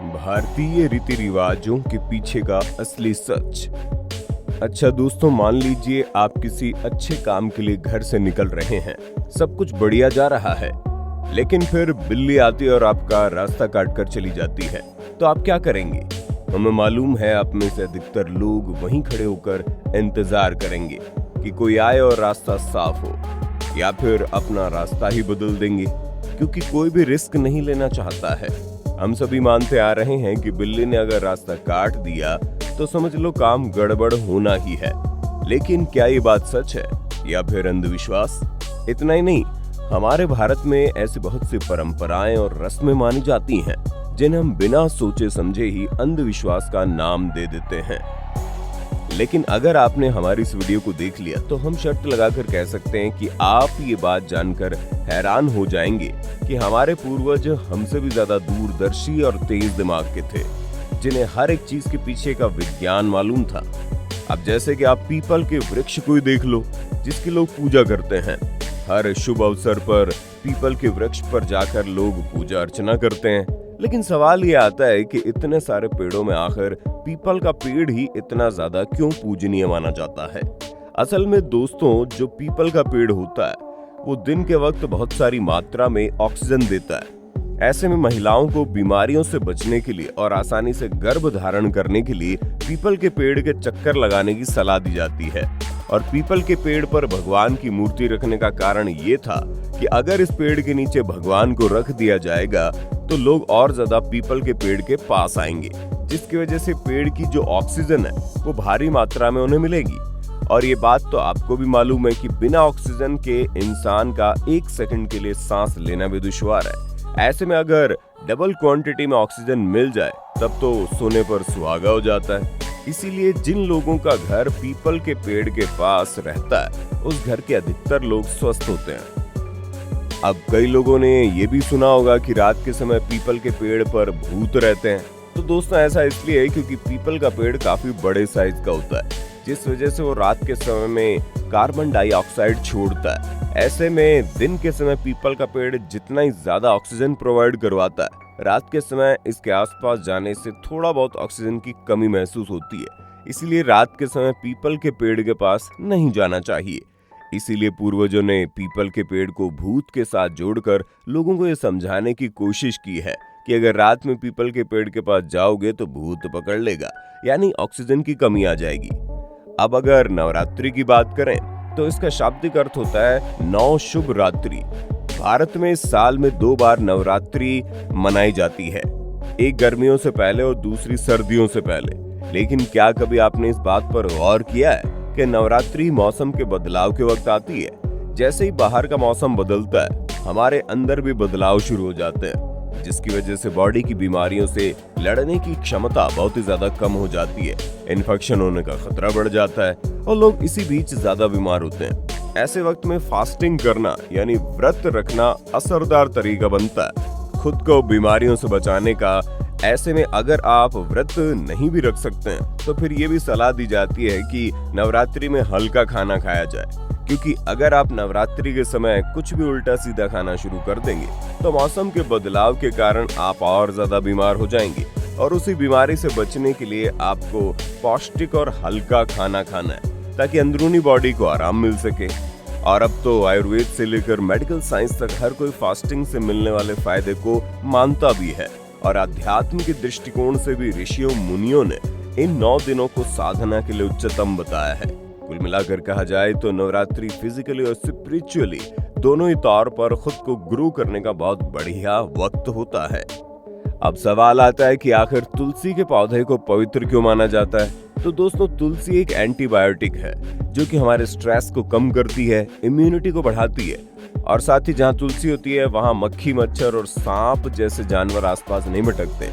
भारतीय रीति रिवाजों के पीछे का असली सच। अच्छा दोस्तों, मान लीजिए आप किसी अच्छे काम के लिए घर से निकल रहे हैं, सब कुछ बढ़िया जा रहा है, लेकिन फिर बिल्ली आती है और आपका रास्ता काट कर चली जाती है, तो आप क्या करेंगे? हमें मालूम है आप में से अधिकतर लोग वहीं खड़े होकर इंतजार करेंगे कि कोई आए और रास्ता साफ हो, या फिर अपना रास्ता ही बदल देंगे, क्योंकि कोई भी रिस्क नहीं लेना चाहता है। हम सभी मानते आ रहे हैं कि बिल्ली ने अगर रास्ता काट दिया तो समझ लो काम गड़बड़ होना ही है। लेकिन क्या ये बात सच है या फिर अंधविश्वास? इतना ही नहीं, हमारे भारत में ऐसी बहुत सी परंपराएं और रस्में मानी जाती हैं जिन्हें हम बिना सोचे समझे ही अंधविश्वास का नाम दे देते हैं। लेकिन अगर आपने हमारी इस वीडियो को देख लिया तो हम शर्त लगाकर कह सकते हैं कि आप ये बात जानकर हैरान हो जाएंगे कि हमारे पूर्वज हमसे भी ज्यादा दूरदर्शी और तेज दिमाग के थे, जिन्हें हर एक चीज के पीछे का विज्ञान मालूम था। अब जैसे कि आप पीपल के वृक्ष को ही देख लो, जिसकी लोग पूजा करते हैं। हर शुभ अवसर पर पीपल के वृक्ष पर जाकर लोग पूजा अर्चना करते हैं। लेकिन सवाल ये आता है कि इतने सारे पेड़ों में आखिर पीपल का पेड़ ही इतना ज्यादा क्यों पूजनीय माना जाता है? असल में दोस्तों, जो पीपल का पेड़ होता है वो दिन के वक्त बहुत सारी मात्रा में ऑक्सीजन देता है। ऐसे में महिलाओं को बीमारियों से बचने के लिए और आसानी से गर्भ धारण करने के लिए पीपल के पेड़ के चक्कर लगाने की सलाह दी जाती है। और पीपल के पेड़ पर भगवान की मूर्ति रखने का कारण ये था कि अगर इस पेड़ के नीचे भगवान को रख दिया जाएगा तो लोग और ज्यादा पीपल के पेड़ के पास आएंगे, जिसकी वजह से पेड़ की जो ऑक्सीजन है वो भारी मात्रा में उन्हें मिलेगी। और ये बात तो आपको भी मालूम है कि बिना ऑक्सीजन के इंसान का 1 सेकंड के लिए सांस लेना भी दुश्वार है। ऐसे में अगर डबल क्वांटिटी में ऑक्सीजन मिल जाए तब तो सोने पर सुहागा हो जाता है। इसीलिए जिन लोगों का घर पीपल के पेड़ के पास रहता है उस घर के अधिकतर लोग स्वस्थ होते हैं। अब कई लोगों ने ये भी सुना होगा कि रात के समय पीपल के पेड़ पर भूत रहते हैं। तो दोस्तों, ऐसा इसलिए है क्योंकि पीपल का पेड़ काफी बड़े साइज का होता है, जिस वजह से वो रात के समय में कार्बन डाइऑक्साइड छोड़ता है। ऐसे में दिन के समय पीपल का पेड़ जितना ही ज्यादा ऑक्सीजन प्रोवाइड करवाता है, रात के समय इसके आसपास जाने से थोड़ा बहुत ऑक्सीजन की कमी महसूस होती है। इसीलिए रात के समय पीपल के पेड़ के पास नहीं जाना चाहिए। इसीलिए पूर्वजों ने पीपल के पेड़ को भूत के साथ जोड़कर लोगों को यह समझाने की कोशिश की है कि अगर रात में पीपल के पेड़ के पास जाओगे तो भूत पकड़ लेगा, यानी ऑक्सीजन की कमी आ जाएगी। अब अगर नवरात्रि की बात करें तो इसका शाब्दिक अर्थ होता है 9 शुभ रात्रि। भारत में साल में 2 बार नवरात्रि मनाई जाती है, एक गर्मियों से पहले और दूसरी सर्दियों से पहले। लेकिन क्या कभी आपने इस बात पर गौर किया है कि नवरात्रि मौसम के बदलाव के वक्त आती है? जैसे ही बाहर का मौसम बदलता है, हमारे अंदर भी बदलाव शुरू हो जाते हैं, जिसकी वजह से बॉडी की बीमारियों से लड़ने की क्षमता बहुत ही ज्यादा कम हो जाती है। इन्फेक्शन होने का खतरा बढ़ जाता है और लोग इसी बीच ज्यादा बीमार होते हैं। ऐसे वक्त में फास्टिंग करना यानी व्रत रखना असरदार तरीका बनता है खुद को बीमारियों से बचाने का। ऐसे में अगर आप व्रत नहीं भी रख सकते हैं तो फिर ये भी सलाह दी जाती है कि नवरात्रि में हल्का खाना खाया जाए, क्योंकि अगर आप नवरात्रि के समय कुछ भी उल्टा सीधा खाना शुरू कर देंगे तो मौसम के बदलाव के कारण आप और ज्यादा बीमार हो जाएंगे। और उसी बीमारी से बचने के लिए आपको पौष्टिक और हल्का खाना खाना है ताकि अंदरूनी बॉडी को आराम मिल सके। और अब तो आयुर्वेद से लेकर मेडिकल साइंस तक हर कोई फास्टिंग से मिलने वाले फायदे को मानता भी है। और अध्यात्म के दृष्टिकोण से भी ऋषियों मुनियों ने इन 9 दिनों को साधना के लिए उच्चतम बताया है। कुल मिलाकर कहा जाए तो नवरात्रि फिजिकली और स्पिरिचुअली दोनों ही तौर पर खुद को ग्रो करने का बहुत बढ़िया वक्त होता है। अब सवाल आता है कि आखिर तुलसी के पौधे को पवित्र क्यों माना जाता है? तो दोस्तों, तुलसी एक एंटीबायोटिक है जो कि हमारे स्ट्रेस को कम करती है, इम्यूनिटी को बढ़ाती है। और साथ ही जहाँ तुलसी होती है वहाँ मक्खी, मच्छर और सांप जैसे जानवर आसपास नहीं भटकते।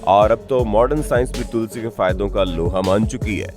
और अब तो मॉडर्न साइंस भी तुलसी के फायदों का लोहा मान चुकी है।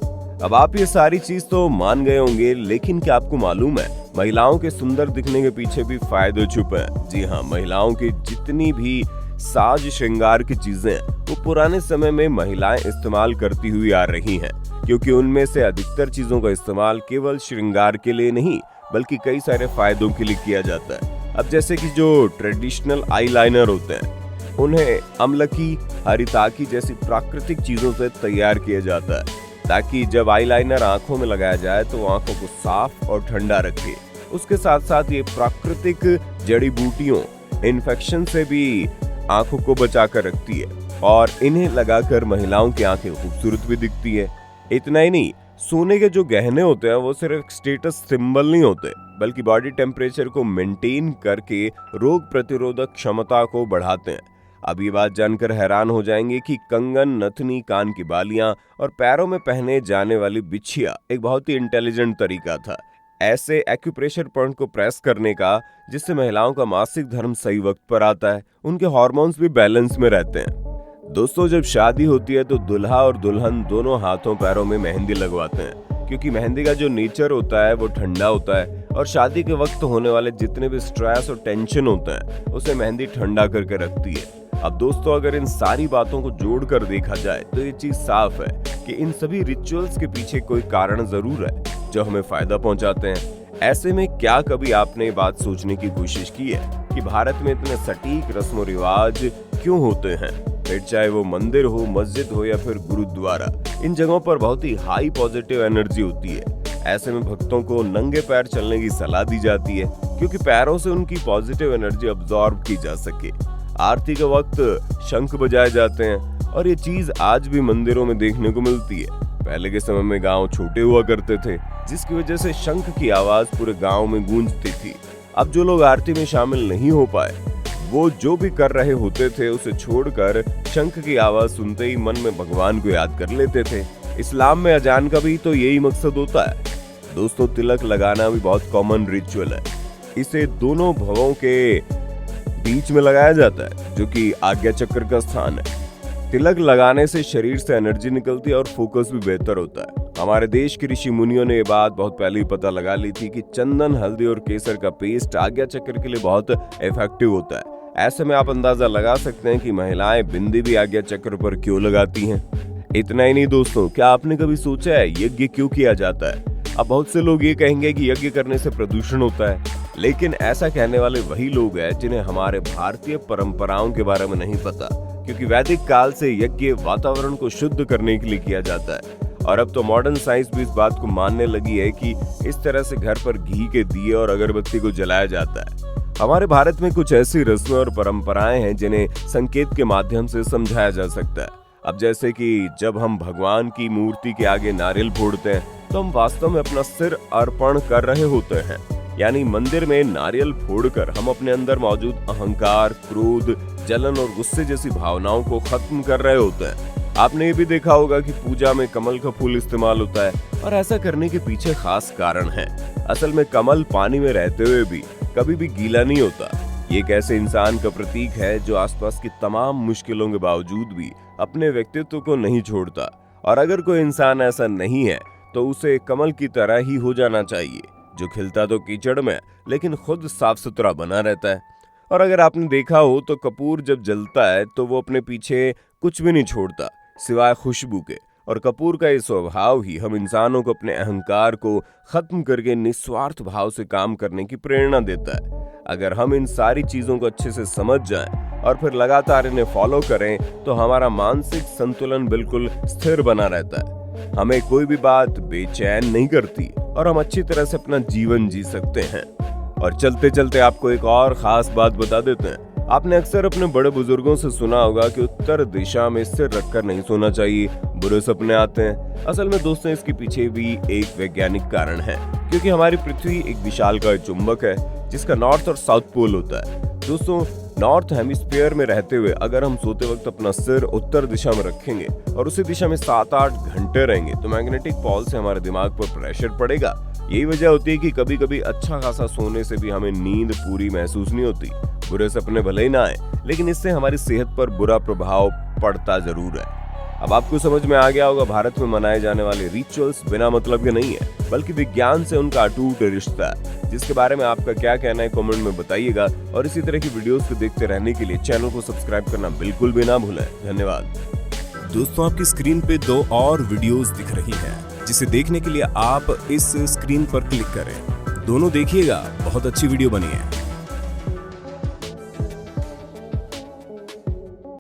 अब आप ये सारी चीज तो मान गए होंगे, लेकिन क्या आपको मालूम है महिलाओं के सुंदर दिखने के पीछे भी फायदे छुपे हैं? जी हाँ, महिलाओं की जितनी भी साज श्रृंगार की चीजें वो पुराने समय में महिलाएं इस्तेमाल करती हुई आ रही हैं, क्योंकि उनमें से अधिकतर चीजों का इस्तेमाल केवल श्रृंगार के लिए नहीं बल्कि कई सारे फायदों के लिए किया जाता है। अब जैसे कि जो ट्रेडिशनल आई लाइनर होते हैं, उन्हें अम्लकी, हरिताकी जैसी प्राकृतिक चीजों से तैयार किया जाता है ताकि जब आईलाइनर आंखों में लगाया जाए तो वो आंखों को साफ और ठंडा रखे। उसके साथ साथ ये प्राकृतिक जड़ी बूटियों इन्फेक्शन से भी आंखों को बचा कर रखती है और इन्हें लगाकर महिलाओं की आंखें खूबसूरत भी दिखती है। इतना ही नहीं, सोने के जो गहने होते हैं वो सिर्फ स्टेटस सिंबल नहीं होते, बल्कि बॉडी टेम्परेचर को मेंटेन करके रोग प्रतिरोधक क्षमता को बढ़ाते हैं। अब ये बात जानकर हैरान हो जाएंगे कि कंगन, नथनी, कान की बालियां और पैरों में पहने जाने वाली बिछिया एक बहुत ही इंटेलिजेंट तरीका था ऐसे एक्यूप्रेशर पॉइंट को प्रेस करने का, जिससे महिलाओं का मासिक धर्म सही वक्त पर आता है, उनके हार्मोन्स भी बैलेंस में रहते हैं। दोस्तों, जब शादी होती है तो दुल्हा और दुल्हन दोनों हाथों पैरों में मेहंदी लगवाते हैं, क्योंकि मेहंदी का जो नेचर होता है वो ठंडा होता है और शादी के वक्त होने वाले जितने भी स्ट्रेस और टेंशन होते हैं उसे मेहंदी ठंडा करके रखती है। अब दोस्तों, अगर इन सारी बातों को जोड़कर देखा जाए तो ये चीज साफ है कि इन सभी रिचुअल्स के पीछे कोई कारण जरूर है जो हमें फायदा पहुंचाते हैं। ऐसे में क्या कभी आपने बात सोचने की कोशिश की है कि भारत में इतने सटीक रस्म और रिवाज क्यों होते हैं? फिर चाहे वो मंदिर हो, मस्जिद हो या फिर गुरुद्वारा, इन जगहों पर बहुत ही हाई पॉजिटिव एनर्जी होती है। ऐसे में भक्तों को नंगे पैर चलने की सलाह दी जाती है, क्योंकि पैरों से उनकी पॉजिटिव एनर्जी अब्सॉर्ब की जा सके। आरती के वक्त शंख बजाए जाते हैं और ये चीज आज भी मंदिरों में देखने को मिलती है। पहले के समय में गांव छोटे हुआ करते थे, जिसकी वजह से शंख की आवाज पूरे गांव में गूंजती थी। अब जो लोग आरती में शामिल नहीं हो पाए, वो जो भी कर रहे होते थे उसे छोड़कर शंख की आवाज सुनते ही मन में भगवान को याद कर लेते थे। इस्लाम में अजान का भी तो यही मकसद होता है। दोस्तों, तिलक लगाना भी बहुत कॉमन रिचुअल है। इसे दोनों भवों के बीच में लगाया जाता है, जो कि आज्ञा चक्र का स्थान है। तिलक लगाने से शरीर से एनर्जी निकलती है और फोकस भी बेहतर होता है। हमारे देश के ऋषि मुनियों ने ये बात बहुत पहले ही पता लगा ली थी कि चंदन, हल्दी और केसर का पेस्ट आज्ञा चक्र के लिए बहुत इफेक्टिव होता है। ऐसे में आप अंदाजा लगा सकते हैं कि महिलाएं बिंदी भी आज्ञा चक्र पर क्यों लगाती हैं। इतना ही नहीं दोस्तों, क्या आपने कभी सोचा है यज्ञ क्यों किया जाता है? अब बहुत से लोग ये कहेंगे कि यज्ञ करने से प्रदूषण होता है, लेकिन ऐसा कहने वाले वही लोग हैं जिन्हें हमारे भारतीय परंपराओं के बारे में नहीं पता, क्योंकि वैदिक काल से यज्ञ वातावरण को शुद्ध करने के लिए किया जाता है। और अब तो मॉडर्न साइंस भी इस बात को मानने लगी है कि इस तरह से घर पर घी के दिए और अगरबत्ती को जलाया जाता है। हमारे भारत में कुछ ऐसी रस्में और परंपराएं हैं जिन्हें संकेत के माध्यम से समझाया जा सकता है। अब जैसे कि जब हम भगवान की मूर्ति के आगे नारियल फोड़ते हैं तो हम वास्तव में अपना सिर अर्पण कर रहे होते हैं। यानी मंदिर में नारियल फोड़कर हम अपने अंदर मौजूद अहंकार, क्रोध, जलन और गुस्से जैसी भावनाओं को खत्म कर रहे होते हैं। आपने ये भी देखा होगा कि पूजा में कमल का फूल इस्तेमाल होता है और ऐसा करने के पीछे खास कारण है। असल में कमल पानी में रहते हुए भी कभी भी गीला नहीं होता। ये एक ऐसे इंसान का प्रतीक है जो आसपास की तमाम मुश्किलों के बावजूद भी अपने व्यक्तित्व को नहीं छोड़ता। और अगर कोई इंसान ऐसा नहीं है तो उसे कमल की तरह ही हो जाना चाहिए, जो खिलता तो कीचड़ में लेकिन खुद साफ सुथरा बना रहता है। और अगर आपने देखा हो तो कपूर जब जलता है तो वो अपने पीछे कुछ भी नहीं छोड़ता सिवाय खुशबू के। और कपूर का ये स्वभाव ही हम इंसानों को अपने अहंकार को खत्म करके निस्वार्थ भाव से काम करने की प्रेरणा देता है। अगर हम इन सारी चीजों को अच्छे से समझ जाएं और फिर लगातार इन्हें फॉलो करें तो हमारा मानसिक संतुलन बिल्कुल स्थिर बना रहता है। हमें कोई भी बात बेचैन नहीं करती और हम अच्छी तरह से अपना जीवन जी सकते हैं। और चलते चलते आपको एक और खास बात बता देते हैं। आपने अक्सर अपने बड़े बुजुर्गों से सुना होगा कि उत्तर दिशा में सिर रखकर नहीं सोना चाहिए, बुरे सपने आते हैं। असल में दोस्तों, इसके पीछे भी एक वैज्ञानिक कारण है, क्योंकि हमारी पृथ्वी एक विशालकाय चुंबक है जिसका नॉर्थ और साउथ पोल होता है। दोस्तों, नॉर्थ हेमिस्फीयर में रहते हुए अगर हम सोते वक्त अपना सिर उत्तर दिशा में रखेंगे और उसी दिशा में 7-8 घंटे रहेंगे तो मैग्नेटिक पॉल से हमारे दिमाग पर प्रेशर पड़ेगा। यही वजह होती है कि कभी कभी अच्छा खासा सोने से भी हमें नींद पूरी महसूस नहीं होती। बुरे सपने भले ही ना आए, लेकिन इससे हमारी सेहत पर बुरा प्रभाव पड़ता जरूर है। अब आपको समझ में आ गया होगा, भारत में मनाए जाने वाले रिचुअल्स बिना मतलब के नहीं है, बल्कि विज्ञान से उनका अटूट रिश्ता है। जिसके बारे में आपका क्या कहना है कमेंट में बताइएगा। और इसी तरह की वीडियोस को देखते रहने के लिए चैनल को सब्सक्राइब करना बिल्कुल भी ना भूलें। धन्यवाद। दोस्तों, आपकी स्क्रीन पे 2 और वीडियोस दिख रही हैं, जिसे देखने के लिए आप इस स्क्रीन पर क्लिक करें। दोनों देखिएगा, बहुत अच्छी वीडियो बनी है।